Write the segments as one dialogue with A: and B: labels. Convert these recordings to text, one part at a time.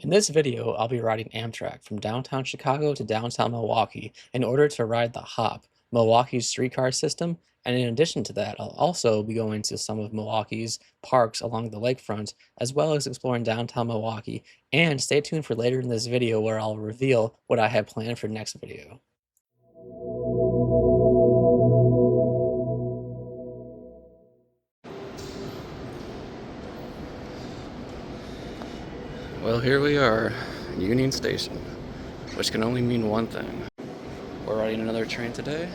A: In this video, I'll be riding Amtrak from downtown Chicago to downtown Milwaukee in order to ride the HOP, Milwaukee's streetcar system, and in addition to that, I'll also be going to some of Milwaukee's parks along the lakefront, as well as exploring downtown Milwaukee. And stay tuned for later in this video where I'll reveal what I have planned for next video. Well, here we are, Union Station, which can only mean one thing. We're riding another train today,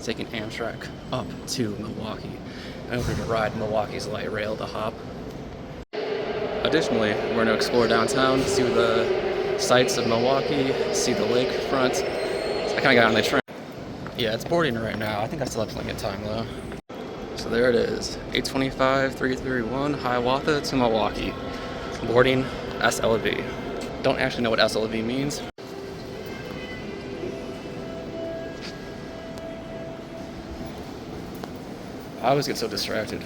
A: taking Amtrak up to Milwaukee in order to ride Milwaukee's light rail, the HOP. Additionally, we're going to explore downtown, see the sights of Milwaukee, see the lakefront. I kind of got on the train. Yeah, it's boarding right now. I think I still have plenty of time though. So there it is, 825 331 Hiawatha to Milwaukee. Boarding SLV. Don't actually know what SLV means. I always get so distracted.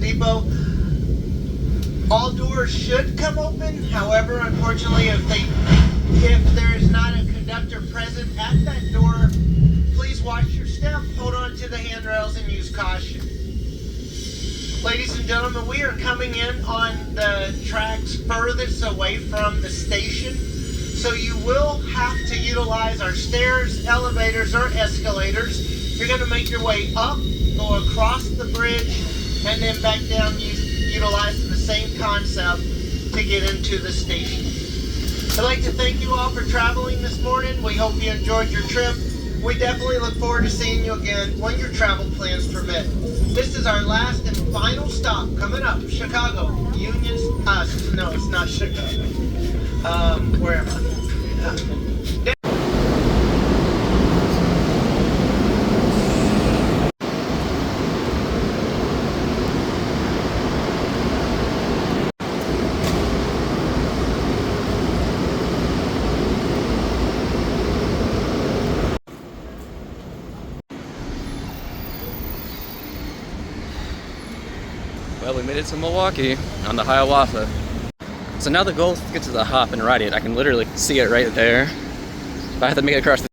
B: depot. All doors should come open. However, unfortunately, if there is not a conductor present at that door, please watch your step, hold on to the handrails, and use caution. Ladies and gentlemen, we are coming in on the tracks furthest away from the station, so you will have to utilize our stairs, elevators, or escalators. You're going to make your way up, go across the bridge, and then back down, utilizing the same concept to get into the station. I'd like to thank you all for traveling this morning. We hope you enjoyed your trip. We definitely look forward to seeing you again when your travel plans permit. This is our last and final stop coming up, Chicago, Union, no, it's not Chicago. Where am I?
A: Well, we made it to Milwaukee on the Hiawatha. So now the goal is to get to the hop and ride it. I can literally see it right there. But I have to make it across the...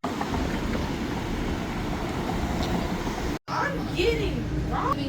C: I'm getting wrong.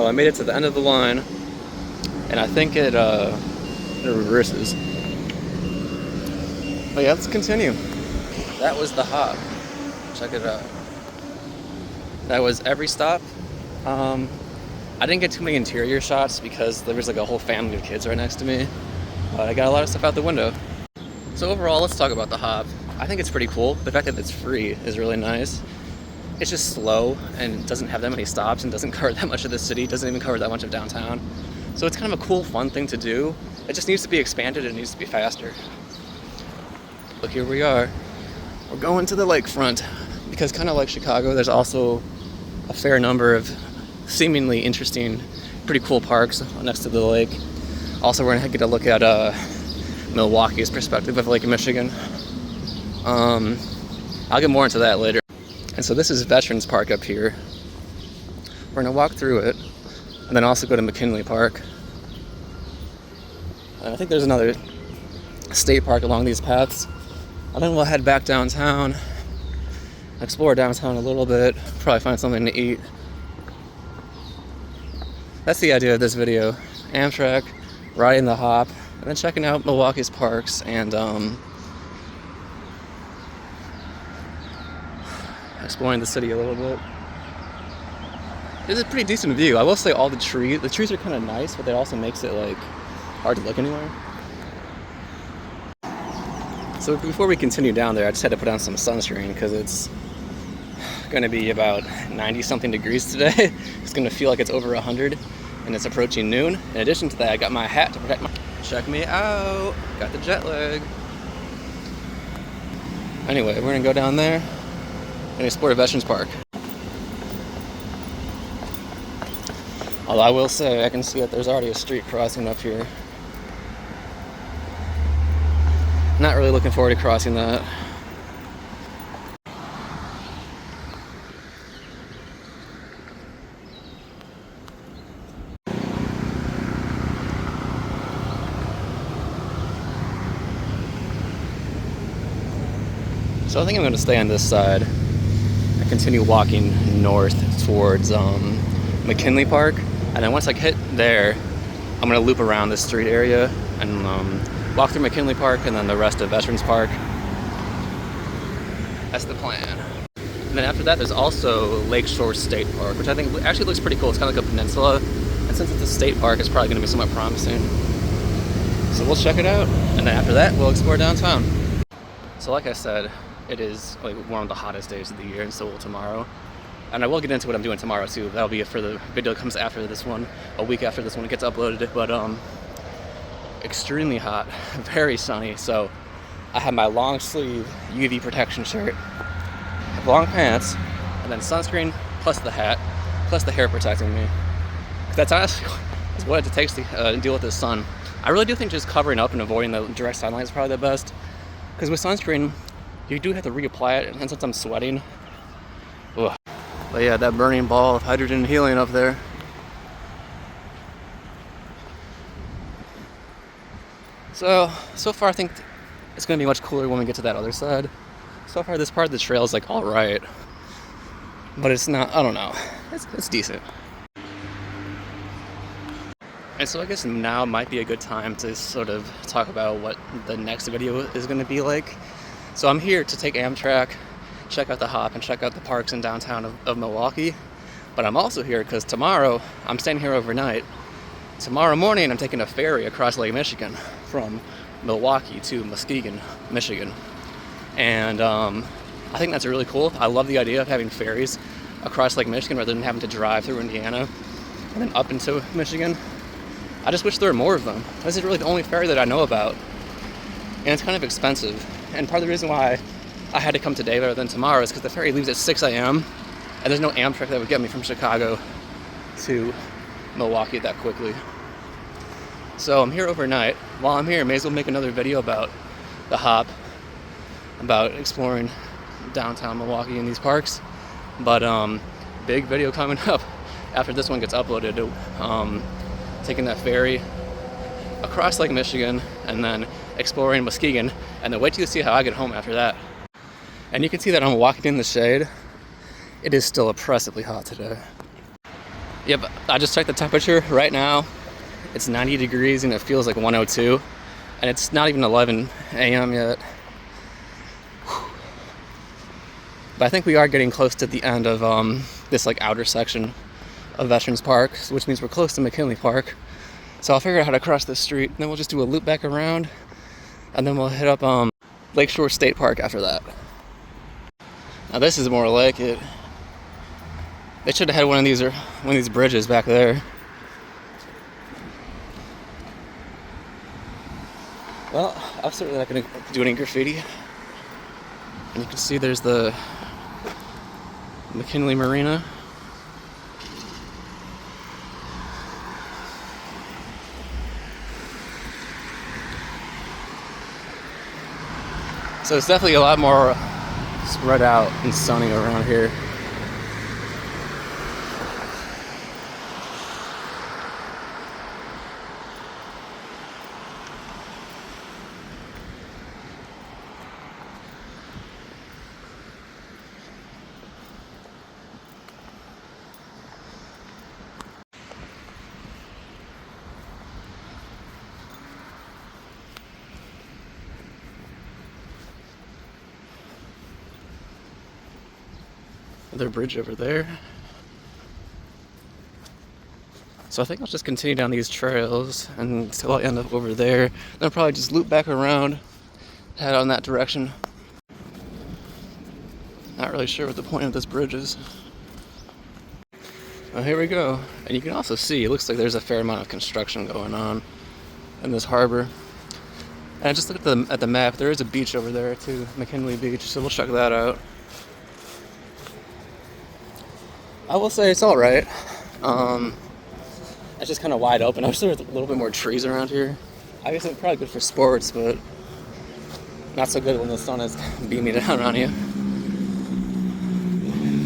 A: Oh, I made it to the end of the line, and I think it reverses. But yeah, let's continue. That was the hop. Check it out. That was every stop. I didn't get too many interior shots because there was like a whole family of kids right next to me. But I got a lot of stuff out the window. So overall, let's talk about the hop. I think it's pretty cool. The fact that it's free is really nice. It's just slow and doesn't have that many stops and doesn't cover that much of the city, doesn't even cover that much of downtown. So it's kind of a cool, fun thing to do. It just needs to be expanded and it needs to be faster. But here we are. We're going to the lakefront because kind of like Chicago, there's also a fair number of seemingly interesting, pretty cool parks next to the lake. Also, we're gonna get a look at Milwaukee's perspective of Lake Michigan. I'll get more into that later. And so this is Veterans Park up here. We're gonna walk through it and then also go to McKinley Park. And I think there's another state park along these paths. And then we'll head back downtown, explore downtown a little bit, probably find something to eat. That's the idea of this video. Amtrak, riding the hop, and then checking out Milwaukee's parks and exploring the city a little bit. It's a pretty decent view. I will say all the trees are kind of nice, but that also makes it like hard to look anywhere. So before we continue down there, I just had to put on some sunscreen because it's going to be about 90 something degrees today. It's going to feel like it's over 100 and it's approaching noon. In addition to that, I got my hat to protect my... Check me out. Got the jet lag. Anyway, we're going to go down there and explore Veterans Park. Although I will say, I can see that there's already a street crossing up here. Not really looking forward to crossing that. So I think I'm going to stay on this side and continue walking north towards McKinley Park. And then once I hit there, I'm going to loop around this street area and walk through McKinley Park and then the rest of Veterans Park. That's the plan. And then after that, there's also Lakeshore State Park, which I think actually looks pretty cool. It's kind of like a peninsula. And since it's a state park, it's probably going to be somewhat promising. So we'll check it out. And then after that, we'll explore downtown. So like I said, it is like one of the hottest days of the year in Seoul tomorrow. And I will get into what I'm doing tomorrow too. That'll be for the video that comes after this one, a week after this one gets uploaded. But extremely hot, very sunny. So I have my long sleeve UV protection shirt, long pants, and then sunscreen, plus the hat, plus the hair protecting me. That's honestly what it takes to deal with the sun. I really do think just covering up and avoiding the direct sunlight is probably the best. Because with sunscreen, you do have to reapply it, and since I'm sweating, ugh. But yeah, that burning ball of hydrogen and helium up there. So far I think it's going to be much cooler when we get to that other side. So far this part of the trail is like alright. But it's not, I don't know, it's decent. And so I guess now might be a good time to sort of talk about what the next video is going to be like. So I'm here to take Amtrak, check out the hop, and check out the parks in downtown of Milwaukee. But I'm also here because tomorrow, I'm staying here overnight. Tomorrow morning, I'm taking a ferry across Lake Michigan from Milwaukee to Muskegon, Michigan. And I think that's really cool. I love the idea of having ferries across Lake Michigan rather than having to drive through Indiana and then up into Michigan. I just wish there were more of them. This is really the only ferry that I know about. And it's kind of expensive. And part of the reason why I had to come today rather than tomorrow is because the ferry leaves at 6 a.m. and there's no Amtrak that would get me from Chicago to Milwaukee that quickly. So I'm here overnight. While I'm here, I may as well make another video about the hop, about exploring downtown Milwaukee and these parks. But big video coming up after this one gets uploaded. Taking that ferry across Lake Michigan and then exploring Muskegon, and then wait till you see how I get home after that. And you can see that I'm walking in the shade. It is still oppressively hot today. Yep, I just checked the temperature right now. It's 90 degrees and it feels like 102. And it's not even 11 a.m. yet. But I think we are getting close to the end of this like outer section of Veterans Park, which means we're close to McKinley Park. So I'll figure out how to cross this street, and then we'll just do a loop back around, and then we'll hit up Lakeshore State Park after that. Now this is more like it. They should have had one of these bridges back there. Well, I'm certainly not going to do any graffiti. And you can see there's the McKinley Marina. So it's definitely a lot more spread out and sunny around here. Another bridge over there. So I think I'll just continue down these trails until I end up over there. Then I'll probably just loop back around, head on that direction. Not really sure what the point of this bridge is. Well, here we go. And you can also see, it looks like there's a fair amount of construction going on in this harbor. And I just looked at the map. There is a beach over there too, McKinley Beach, so we'll check that out. I will say it's all right. It's just kind of wide open. I wish there was a little bit more trees around here. I guess it's probably good for sports, but not so good when the sun is beaming down on you.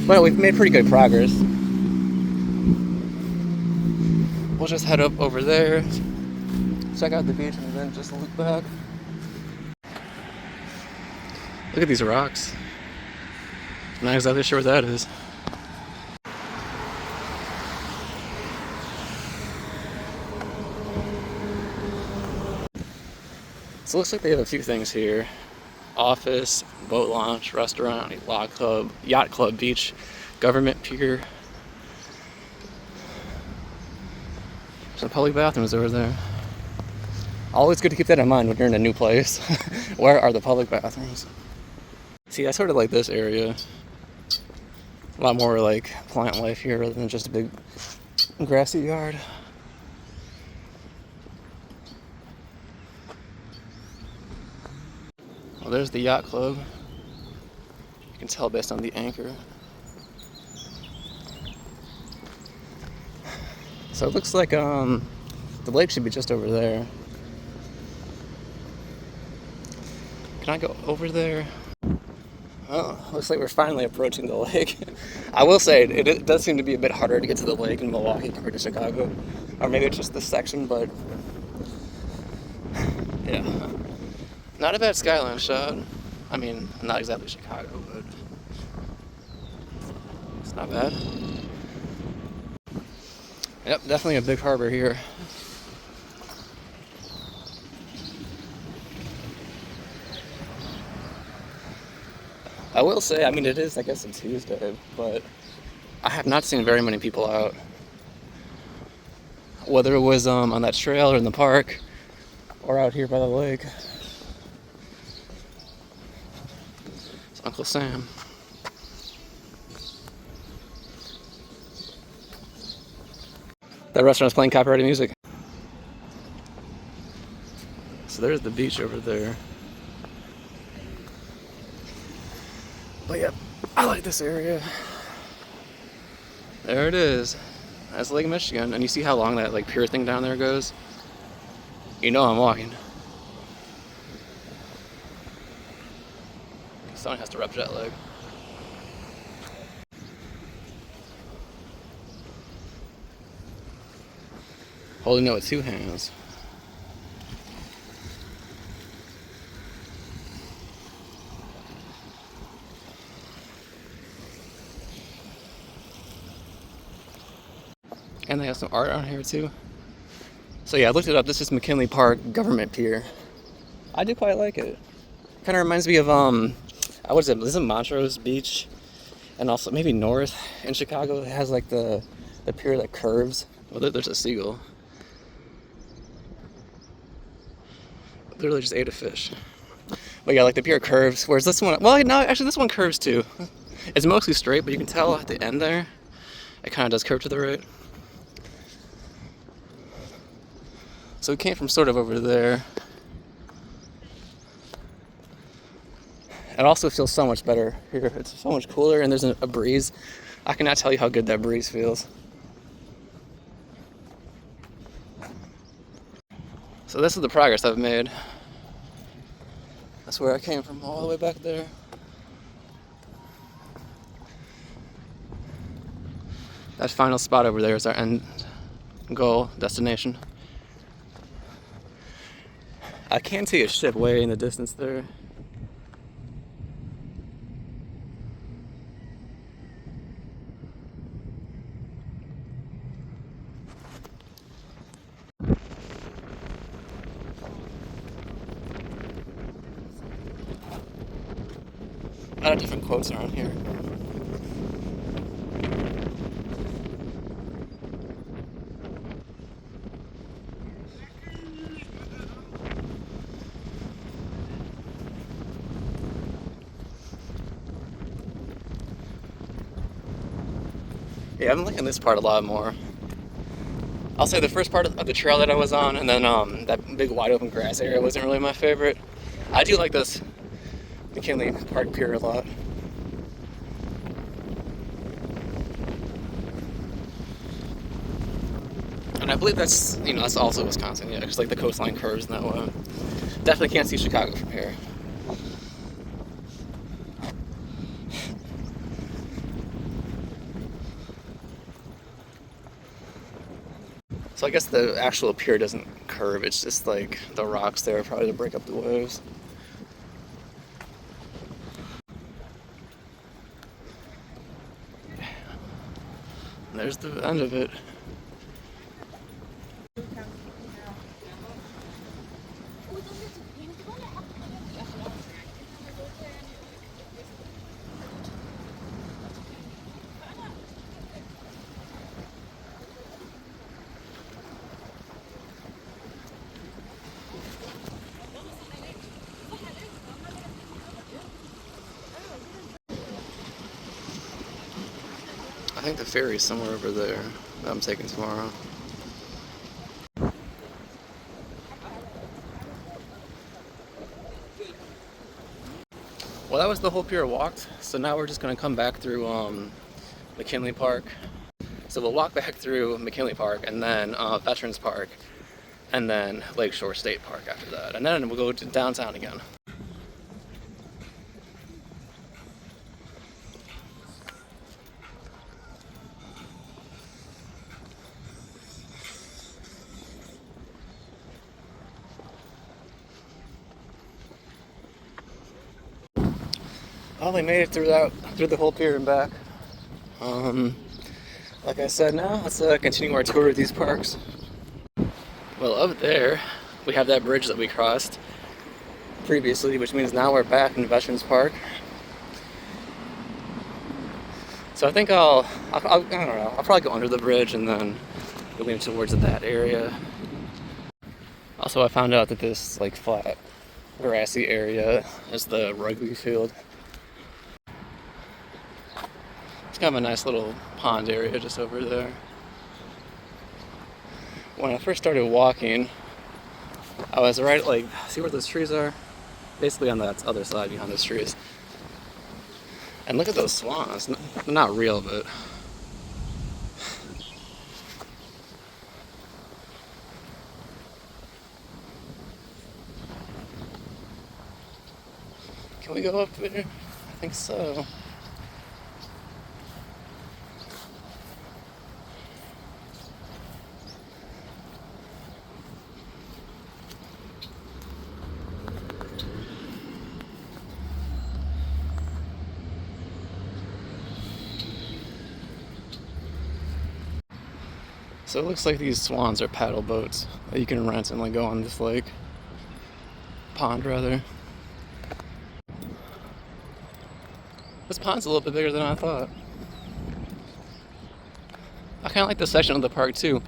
A: But we've made pretty good progress. We'll just head up over there, check out the beach, and then just look back. Look at these rocks. I'm not exactly sure what that is. So it looks like they have a few things here. Office, boat launch, restaurant, yacht club, beach, government pier. Some public bathrooms over there. Always good to keep that in mind when you're in a new place. Where are the public bathrooms? See, I sort of like this area. A lot more like plant life here rather than just a big grassy yard. Well, there's the yacht club. You can tell based on the anchor. So it looks like the lake should be just over there. Can I go over there? Oh, looks like we're finally approaching the lake. I will say it does seem to be a bit harder to get to the lake in Milwaukee compared to Chicago. Or maybe it's just this section, but yeah. Not a bad skyline shot. I mean, not exactly Chicago, but it's not bad. Yep, definitely a big harbor here. I will say, I mean, it is, I guess, a Tuesday, but I have not seen very many people out. Whether it was on that trail or in the park or out here by the lake. It's Uncle Sam. That restaurant's playing copyrighted music. So there's the beach over there. But yeah, I like this area. There it is. That's Lake Michigan. And you see how long that like pier thing down there goes? You know I'm walking. Someone has to rep jet lag. Holding it with two hands. And they have some art on here too. So yeah, I looked it up. This is McKinley Park Government Pier. I do quite like it. Kind of reminds me of what is it? This is Montrose Beach, and also maybe North in Chicago. It has like the pier that curves. Well, there's a seagull. Literally just ate a fish. But yeah, like the pier curves. Whereas this one, well, no, actually this one curves too. It's mostly straight, but you can tell at the end there, it kind of does curve to the right. So we came from sort of over there. It also feels so much better here. It's so much cooler, and there's a breeze. I cannot tell you how good that breeze feels. So this is the progress I've made. That's where I came from, all the way back there. That final spot over there is our end goal, destination. I can see a ship way in the distance there. A lot of different quotes around here. Yeah, I'm liking this part a lot more. I'll say the first part of the trail that I was on, and then that big wide open grass area wasn't really my favorite. I do like this McKinley Park Pier a lot. And I believe that's also Wisconsin, yeah, because like the coastline curves in that way. Definitely can't see Chicago from here. So I guess the actual pier doesn't curve, it's just like the rocks there probably to break up the waves. And there's the end of it. I think the ferry's somewhere over there that I'm taking tomorrow. Well, that was the whole pier walked, so now we're just going to come back through McKinley Park. So we'll walk back through McKinley Park, and then Veterans Park, and then Lakeshore State Park after that. And then we'll go to downtown again. Well, we made it through the whole pier and back. Like I said, now let's continue our tour of these parks. Well, up there we have that bridge that we crossed previously, which means now we're back in Veterans Park. So I think I don't know. I'll probably go under the bridge and then go lean towards that area. Also, I found out that this like flat, grassy area is the rugby field. It's kind of a nice little pond area just over there. When I first started walking, I was right, like, see where those trees are? Basically on that other side behind those trees. And look at those swans. They're not real, but... Can we go up there? I think so. So it looks like these swans are paddle boats that you can rent and like go on this lake. Pond rather. This pond's a little bit bigger than I thought. I kind of like this section of the park too.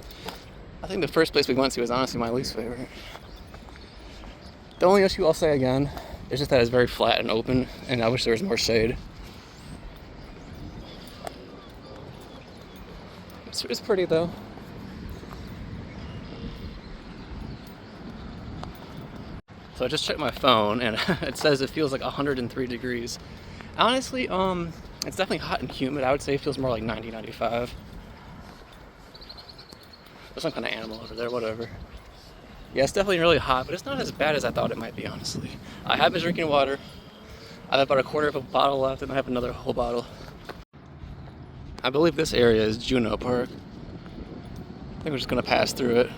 A: I think the first place we went to was honestly my least favorite. The only issue I'll say again is just that it's very flat and open, and I wish there was more shade. It's pretty though. So I just checked my phone and it says it feels like 103 degrees. Honestly, it's definitely hot and humid. I would say it feels more like 90, 95. There's some kind of animal over there, whatever. Yeah, it's definitely really hot, but it's not as bad as I thought it might be, honestly. I have been drinking water. I have about a quarter of a bottle left, and I have another whole bottle. I believe this area is Juneau Park. I think we're just gonna pass through it.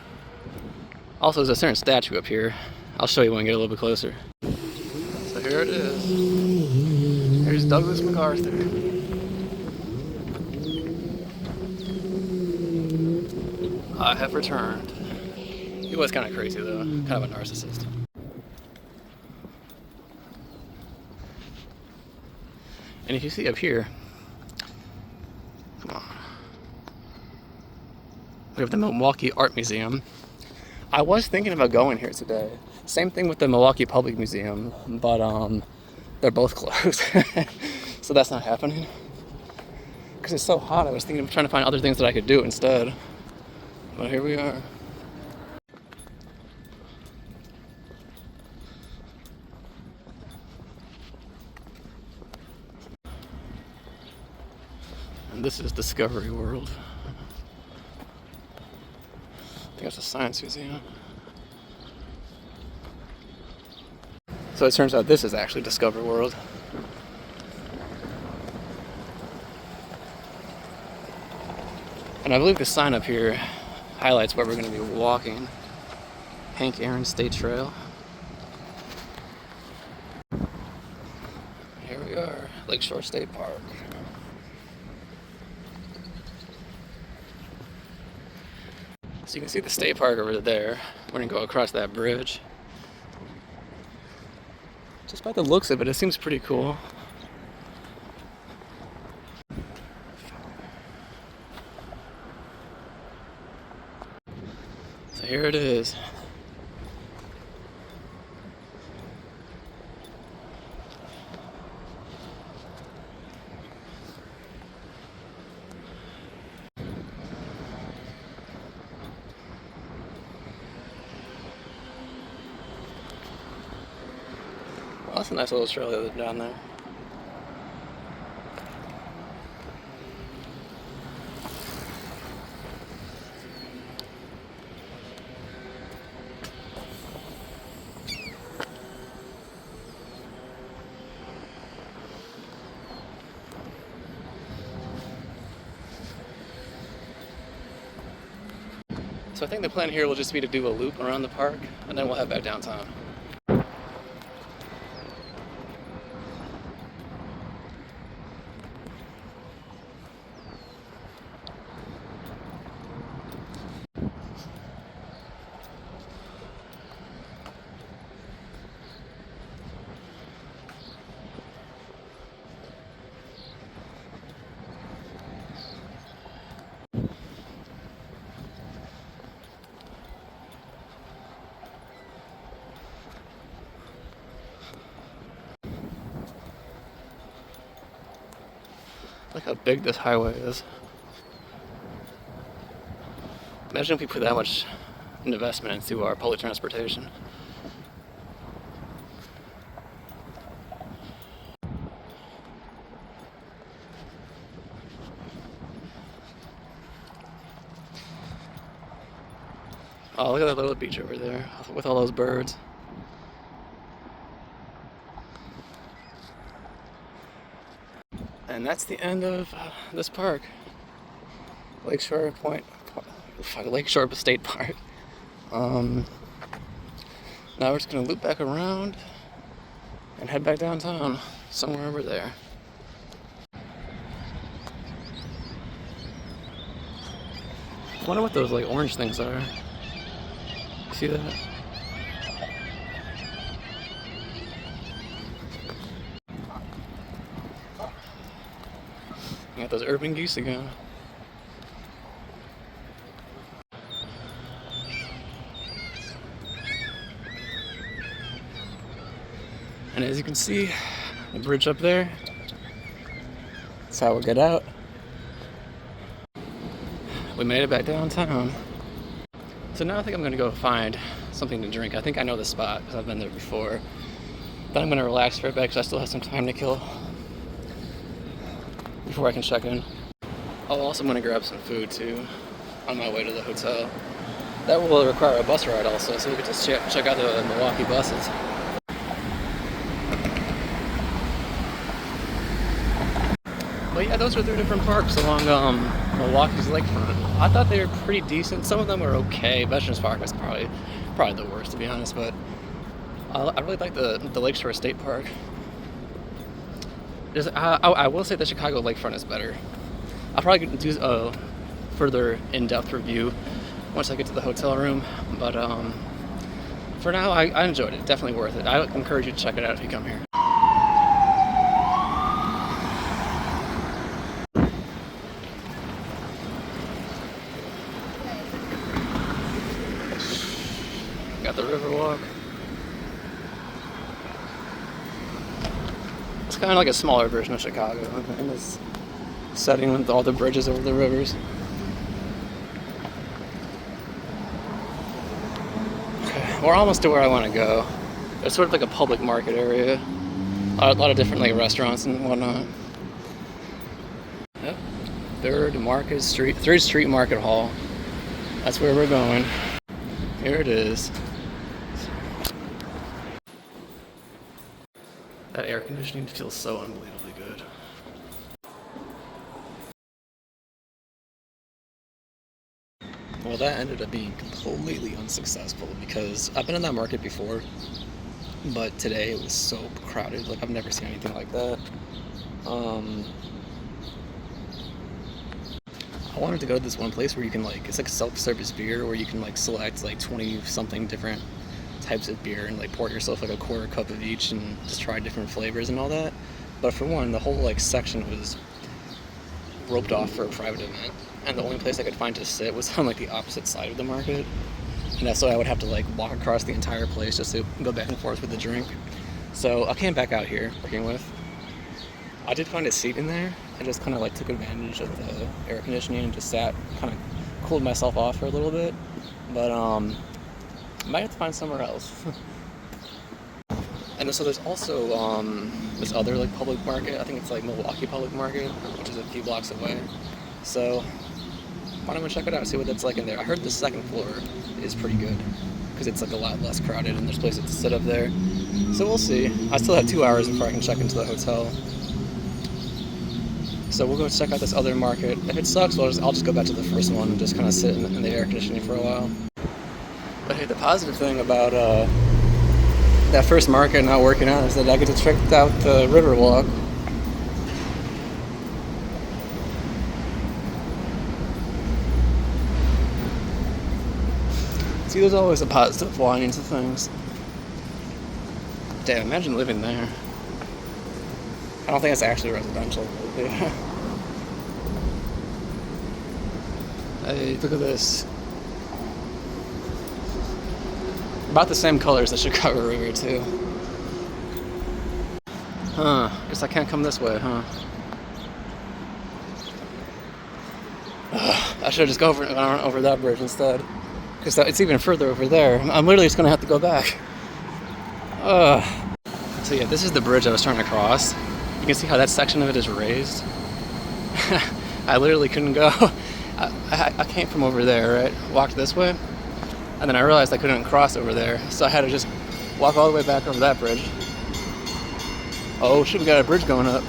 A: Also, there's a certain statue up here. I'll show you when we get a little bit closer. So here it is. Here's Douglas MacArthur. I have returned. He was kind of crazy though, kind of a narcissist. And if you see up here, come on, we have the Milwaukee Art Museum. I was thinking about going here today. Same thing with the Milwaukee Public Museum, but they're both closed. So that's not happening. Because it's so hot, I was thinking of trying to find other things that I could do instead. But here we are. And this is Discovery World. I think it's a science museum. So it turns out this is actually Discovery World. And I believe the sign up here highlights where we're going to be walking. Hank Aaron State Trail. Here we are, Lakeshore State Park. So you can see the state park over there. We're going to go across that bridge. Just by the looks of it, it seems pretty cool. So here it is. Well, that's a nice little trail down there. So I think the plan here will just be to do a loop around the park, and then we'll head back downtown. Look how big this highway is. Imagine if we put that much investment into our public transportation. Oh, look at that little beach over there with all those birds. And that's the end of this park. Lakeshore State Park. Now we're just gonna loop back around and head back downtown, somewhere over there. I wonder what those like orange things are. See that? You got those urban geese again. And as you can see, the bridge up there, that's how we'll get out. We made it back downtown. So now I think I'm gonna go find something to drink. I think I know the spot because I've been there before. Then I'm gonna relax for a bit because I still have some time to kill before I can check in. Oh, also I'm gonna grab some food too on my way to the hotel. That will require a bus ride also, so we could just check out the Milwaukee buses. But yeah, those are 3 different parks along Milwaukee's lakefront. I thought they were pretty decent. Some of them were okay. Veterans Park was probably the worst, to be honest. But I really like the Lakeshore State Park. I will say the Chicago lakefront is better. I'll probably do a further in-depth review once I get to the hotel room. But for now, I enjoyed it. Definitely worth it. I encourage you to check it out if you come here. Got the Riverwalk. It's kind of like a smaller version of Chicago in this setting with all the bridges over the rivers. Okay, we're almost to where I want to go. It's sort of like a public market area. A lot of different like restaurants and whatnot. Yep. 3rd Street Market Hall. That's where we're going. Here it is. That air conditioning feels so unbelievably good. Well, that ended up being completely unsuccessful because I've been in that market before, but today it was so crowded. Like, I've never seen anything like that. I wanted to go to this one place where you can like, it's like self-service beer where you can like select like 20 something different types of beer and like pour yourself like a quarter cup of each and just try different flavors and all that. But for one, the whole like section was roped off for a private event, and the only place I could find to sit was on like the opposite side of the market, and that's why I would have to like walk across the entire place just to go back and forth with the drink. So I came back out here working with. I did find a seat in there. I just kind of like took advantage of the air conditioning and just sat, kind of cooled myself off for a little bit. But might have to find somewhere else. And so there's also this other like public market. I think it's like Milwaukee Public Market, which is a few blocks away. So why don't we check it out, see what that's like in there. I heard the 2nd floor is pretty good because it's like a lot less crowded and there's places to sit up there. So we'll see. I still have 2 hours before I can check into the hotel. So we'll go check out this other market. If it sucks, I'll just go back to the first one and just kind of sit in the air conditioning for a while. But hey, the positive thing about that first market not working out is that I get to check out the Riverwalk. See, there's always a positive line into things. Damn, imagine living there. I don't think it's actually residential. But yeah. Hey, look at this. About the same color as the Chicago River, too. Huh. Guess I can't come this way, huh? I should just go over that bridge instead. Because it's even further over there. I'm literally just going to have to go back. So yeah, this is the bridge I was trying to cross. You can see how that section of it is raised. I literally couldn't go. I came from over there, right? Walked this way. And then I realized I couldn't cross over there. So I had to just walk all the way back over that bridge. Oh shit, we got a bridge going up.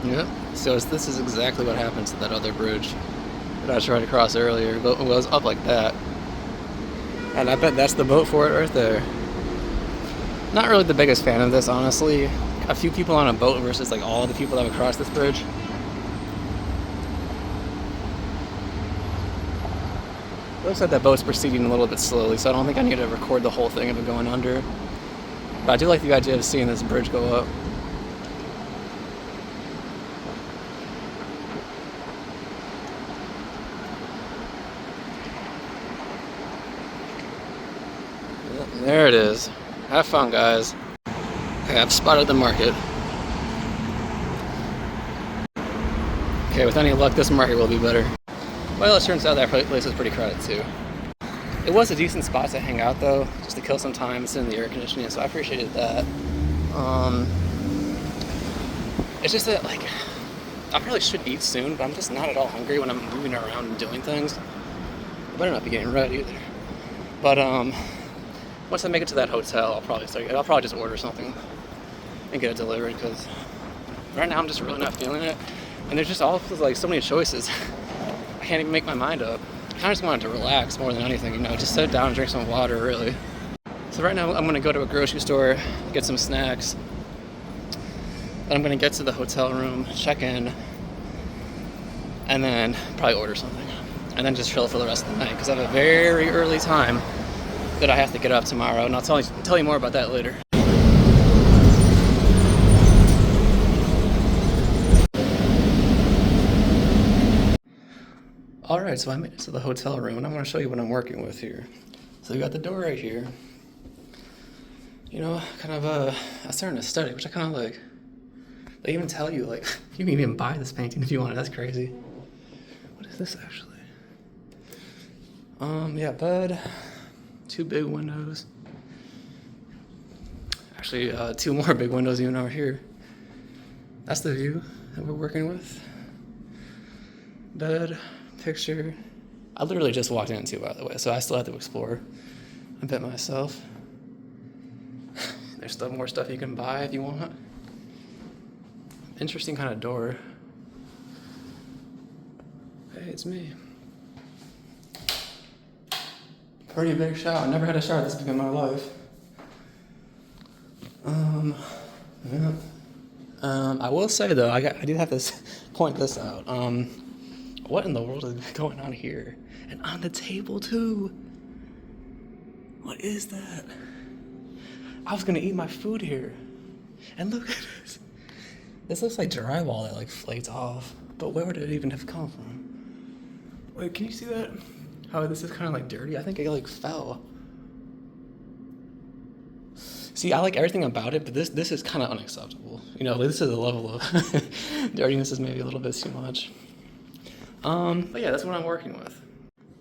A: Yep. So this is exactly what happens to that other bridge that I tried to cross earlier. It was up like that. And I bet that's the boat for it right there. Not really the biggest fan of this, honestly. A few people on a boat versus like all the people that would cross this bridge. Looks like that boat's proceeding a little bit slowly, so I don't think I need to record the whole thing of it going under. But I do like the idea of seeing this bridge go up. Yep, there it is. Have fun, guys. Okay, I've spotted the market. Okay, with any luck, this market will be better. Well, it turns out that place is pretty crowded too. It was a decent spot to hang out though, just to kill some time and sit in the air conditioning, so I appreciated that. It's just that, like, I probably should eat soon, but I'm just not at all hungry when I'm moving around and doing things. I better not be getting red either. But once I make it to that hotel, I'll probably just order something and get it delivered, because right now I'm just really not feeling it. And there's just all like so many choices. I can't even make my mind up. I kind of just wanted to relax more than anything, you know, just sit down and drink some water, really. So right now I'm gonna go to a grocery store, get some snacks. Then I'm gonna get to the hotel room, check in, and then probably order something. And then just chill for the rest of the night, because I have a very early time that I have to get up tomorrow, and I'll tell you more about that later. Alright, so I made it to the hotel room, and I'm going to show you what I'm working with here. So you got the door right here. You know, kind of a certain aesthetic, which I kind of like. They even tell you, like, you can even buy this painting if you want it. That's crazy. What is this, actually? Yeah, bed. 2 big windows. Actually, 2 more big windows even over here. That's the view that we're working with. Bed. Picture. I literally just walked in too, by the way, so I still have to explore a bit myself. There's still more stuff you can buy if you want. Interesting kind of door. Hey, it's me. Pretty big shower. I never had a shower this big in my life. Yeah. I will say though, I do have to point this out. What in the world is going on here? And on the table too. What is that? I was gonna eat my food here. And look at this. This looks like drywall that like flaked off. But where would it even have come from? Wait, can you see that? How this is kind of like dirty? I think it like fell. See, I like everything about it, but this is kind of unacceptable. You know, this is a level of dirtiness is maybe a little bit too much. But yeah, that's what I'm working with.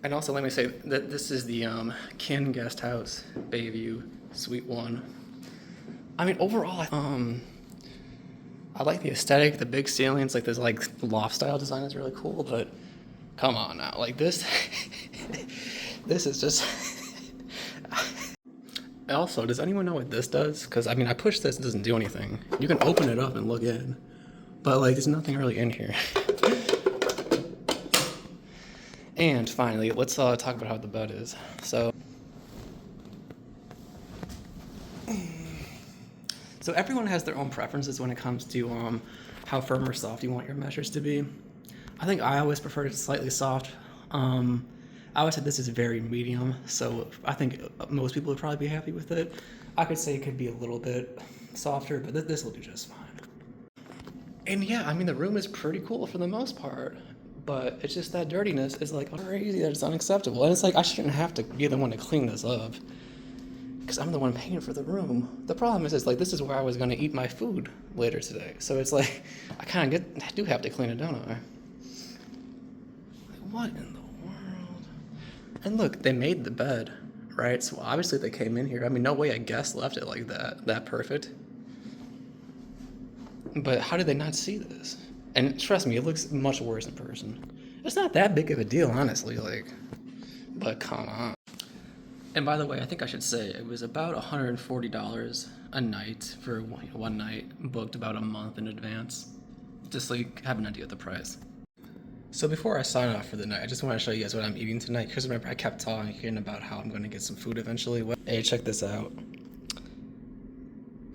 A: And also, let me say that this is the Kin Guest House Bayview Suite 1. I mean, overall, I like the aesthetic, the big ceilings, like this like loft style design is really cool. But come on now, like this, this is just. Also, does anyone know what this does? Because I mean, I push this, it doesn't do anything. You can open it up and look in, but like, there's nothing really in here. And finally, let's talk about how the bed is. So everyone has their own preferences when it comes to how firm or soft you want your measures to be. I think I always prefer it slightly soft. I always said this is very medium, so I think most people would probably be happy with it. I could say it could be a little bit softer, but this will do just fine. And yeah, I mean, the room is pretty cool for the most part. But it's just that dirtiness is like crazy that it's unacceptable. And it's like I shouldn't have to be the one to clean this up, because I'm the one paying for the room. The problem is like this is where I was going to eat my food later today. So it's like I do have to clean it, don't I? Like, what in the world? And look, they made the bed, right? So obviously they came in here. I mean, no way a guest left it like that perfect. But how did they not see this? And trust me, it looks much worse in person. It's not that big of a deal, honestly, like, but come on. And by the way, I think I should say, it was about $140 a night for one night, booked about a month in advance. just so you have an idea of the price. So before I sign off for the night, I just want to show you guys what I'm eating tonight, because remember I kept talking about how I'm going to get some food eventually. Hey, check this out.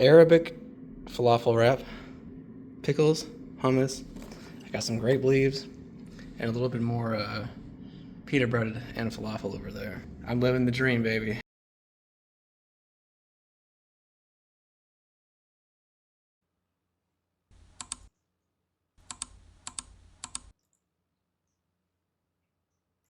A: Arabic falafel wrap, pickles, hummus. I got some grape leaves, and a little bit more pita bread and falafel over there. I'm living the dream, baby.